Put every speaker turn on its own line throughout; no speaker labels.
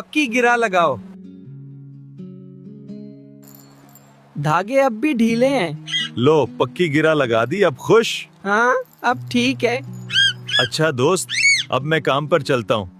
पक्की गिरा लगाओ। धागे अब भी ढीले हैं।
लो पक्की गिरा लगा दी, अब खुश?
हाँ अब ठीक है।
अच्छा दोस्त, अब मैं काम पर चलता हूँ।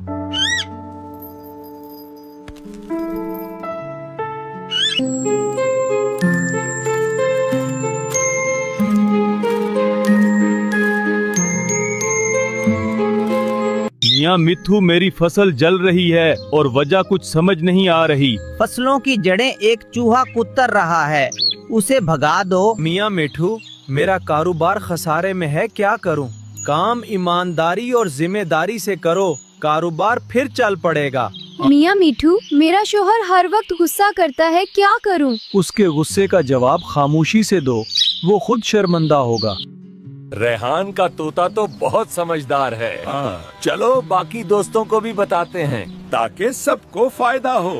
मियाँ मिट्ठू, मेरी फसल जल रही है और वजह कुछ समझ नहीं आ रही।
फसलों की जड़ें एक चूहा कुतर रहा है, उसे भगा दो।
मियाँ मिट्ठू, मेरा कारोबार खसारे में है, क्या करूं? काम ईमानदारी और जिम्मेदारी से करो, कारोबार फिर चल पड़ेगा।
मियाँ मिठू, मेरा शोहर हर वक्त गुस्सा करता है, क्या करूं?
उसके गुस्से का जवाब खामोशी से दो, वो खुद शर्मिंदा होगा।
रेहान का तोता तो बहुत समझदार है। चलो बाकी दोस्तों को भी बताते हैं ताकि सबको फायदा हो।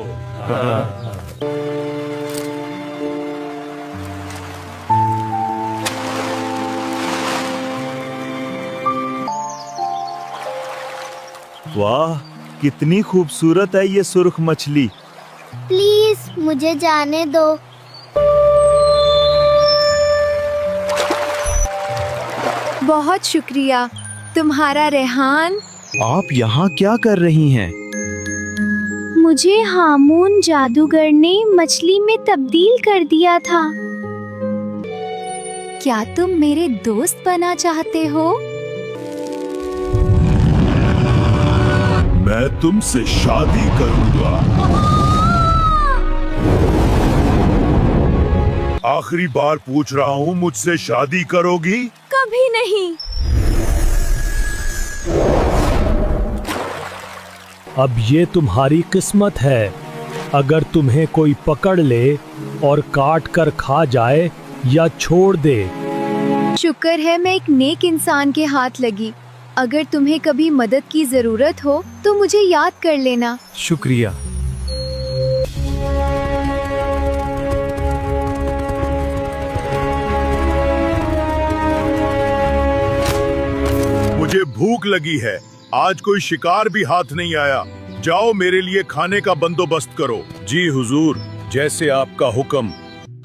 वाह, कितनी खूबसूरत है ये सुर्ख मछली।
प्लीज मुझे जाने दो।
बहुत शुक्रिया तुम्हारा रेहान।
आप यहाँ क्या कर रही हैं?
मुझे हामून जादूगर ने मछली में तब्दील कर दिया था। क्या तुम मेरे दोस्त बना चाहते हो?
मैं तुमसे शादी करूंगा। आखिरी बार पूछ रहा हूँ, मुझसे शादी करोगी?
कभी नहीं।
अब ये तुम्हारी किस्मत है। अगर तुम्हें कोई पकड़ ले और काट कर खा जाए या छोड़ दे।
शुक्र है मैं एक नेक इंसान के हाथ लगी। अगर तुम्हें कभी मदद की जरूरत हो तो मुझे याद कर लेना।
शुक्रिया।
मुझे भूख लगी है, आज कोई शिकार भी हाथ नहीं आया। जाओ मेरे लिए खाने का बंदोबस्त करो। जी हुजूर, जैसे आपका हुक्म।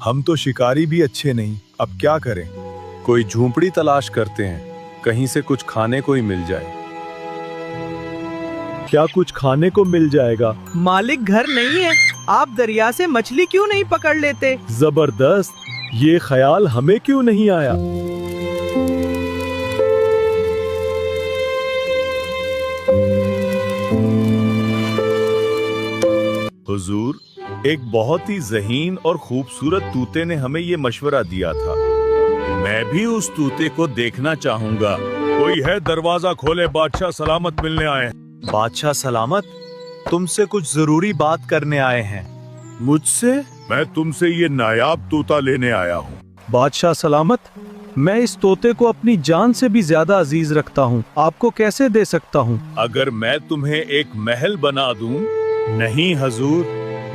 हम तो शिकारी भी अच्छे नहीं, अब क्या करें? कोई झूंपड़ी तलाश करते हैं, कहीं से कुछ खाने को ही मिल जाए।
क्या कुछ खाने को मिल जाएगा?
मालिक घर नहीं है, आप दरिया से मछली क्यों नहीं पकड़ लेते?
जबरदस्त, ये ख्याल हमें क्यों नहीं आया?
हुजूर, एक बहुत ही ज़हीन और खूबसूरत तूते ने हमें ये मशवरा दिया था। मैं भी उस तूते को देखना चाहूंगा। कोई है, दरवाजा खोले, बादशाह सलामत मिलने आए हैं।
बादशाह सलामत, तुमसे कुछ जरूरी बात करने आए हैं।
मुझसे? मैं तुमसे ये नायाब तोता लेने आया हूँ।
बादशाह सलामत, मैं इस तोते को अपनी जान से भी ज्यादा अजीज रखता हूँ, आपको कैसे दे सकता हूँ?
अगर मैं तुम्हें एक महल बना दूं? नहीं हजूर,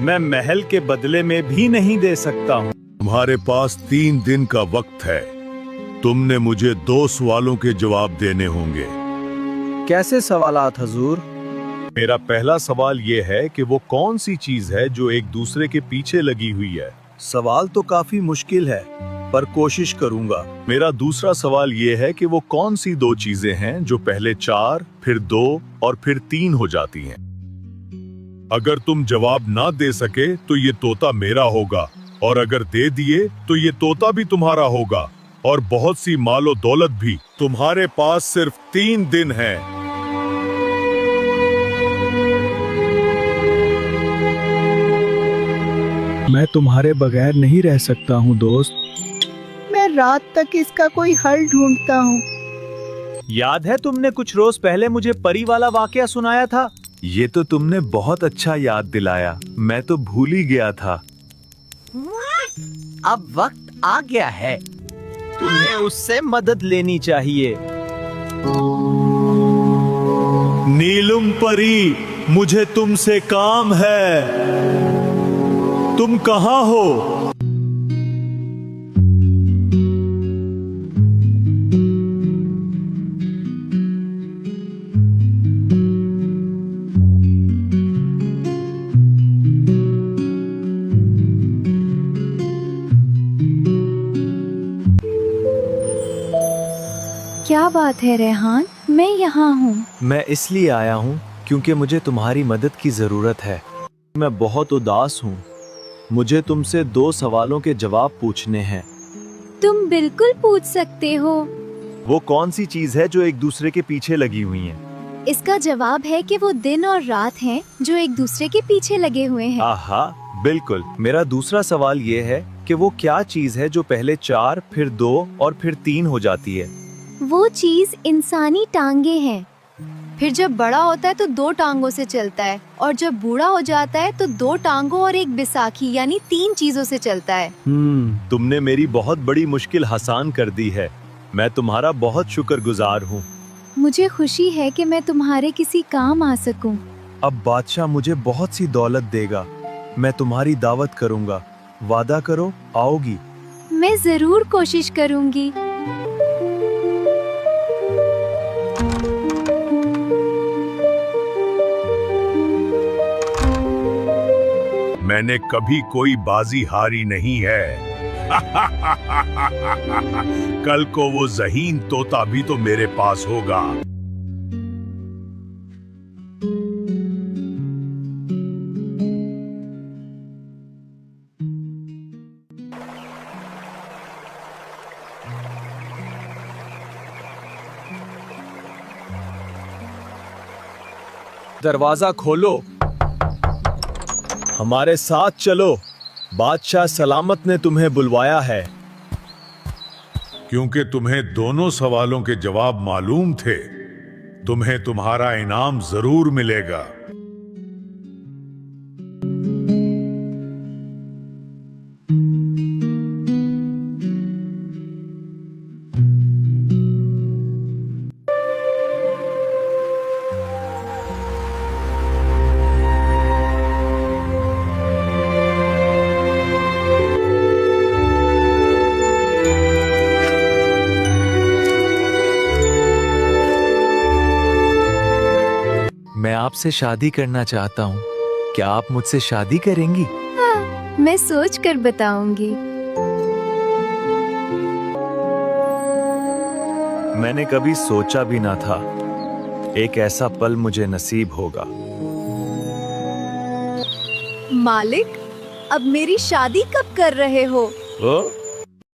मैं महल के बदले में भी नहीं दे सकता हूँ। तुम्हारे पास 3 दिन का वक्त है। तुमने मुझे 2 सवालों के जवाब देने होंगे।
कैसे सवालात हजूर?
मेरा पहला सवाल ये है कि वो कौन सी चीज है जो एक दूसरे के पीछे लगी हुई है।
सवाल तो काफी मुश्किल है, पर कोशिश करूंगा।
मेरा दूसरा सवाल ये है कि वो कौन सी 2 चीजें हैं जो पहले 4, फिर 2 और फिर 3 हो जाती हैं। अगर तुम जवाब ना दे सके तो ये तोता मेरा होगा, और अगर दे दिए तो ये तोता भी तुम्हारा होगा, और बहुत सी मालो दौलत भी। तुम्हारे पास सिर्फ 3 दिन है।
मैं तुम्हारे बगैर नहीं रह सकता हूँ दोस्त।
मैं रात तक इसका कोई हल ढूंढता हूँ।
याद है तुमने कुछ रोज पहले मुझे परी वाला वाकया सुनाया था?
ये तो तुमने बहुत अच्छा याद दिलाया, मैं तो भूल ही गया था।
अब वक्त आ गया है, तुम्हें उससे मदद लेनी चाहिए।
नीलम परी, मुझे तुमसे काम है। तुम कहाँ हो?
क्या बात है रेहान, मैं यहाँ हूँ।
मैं इसलिए आया हूँ क्योंकि मुझे तुम्हारी मदद की जरूरत है। मैं बहुत उदास हूँ। मुझे तुमसे 2 सवालों के जवाब पूछने हैं।
तुम बिल्कुल पूछ सकते हो।
वो कौन सी चीज है जो एक दूसरे के पीछे लगी हुई है?
इसका जवाब है कि वो दिन और रात हैं जो एक दूसरे के पीछे लगे हुए हैं।
आहा, बिल्कुल। मेरा दूसरा सवाल ये है कि वो क्या चीज है जो पहले 4, फिर 2 और फिर 3 हो जाती है?
वो चीज इंसानी टांगे हैं। फिर जब बड़ा होता है तो 2 टांगों से चलता है, और जब बूढ़ा हो जाता है तो 2 टांगों और एक बैसाखी यानी 3 चीजों से चलता है।
तुमने मेरी बहुत बड़ी मुश्किल आसान कर दी है। मैं तुम्हारा बहुत शुक्रगुजार हूँ।
मुझे खुशी है कि मैं तुम्हारे किसी काम आ सकूं।
अब बादशाह मुझे बहुत सी दौलत देगा। मैं तुम्हारी दावत करूँगा। वादा करो, आओगी?
मैं जरूर कोशिश करूंगी।
मैंने कभी कोई बाजी हारी नहीं है। कल को वो ज़हीन तोता भी तो मेरे पास होगा।
दरवाजा खोलो। हमारे साथ चलो। बादशाह सलामत ने तुम्हें बुलवाया है।
क्योंकि तुम्हें दोनों सवालों के जवाब मालूम थे, तुम्हें तुम्हारा इनाम जरूर मिलेगा।
मैं आपसे शादी करना चाहता हूँ। क्या आप मुझसे शादी करेंगी?
हाँ, मैं सोच कर बताऊंगी।
मैंने कभी सोचा भी ना था एक ऐसा पल मुझे नसीब होगा।
मालिक, अब मेरी शादी कब कर रहे हो?
ओ,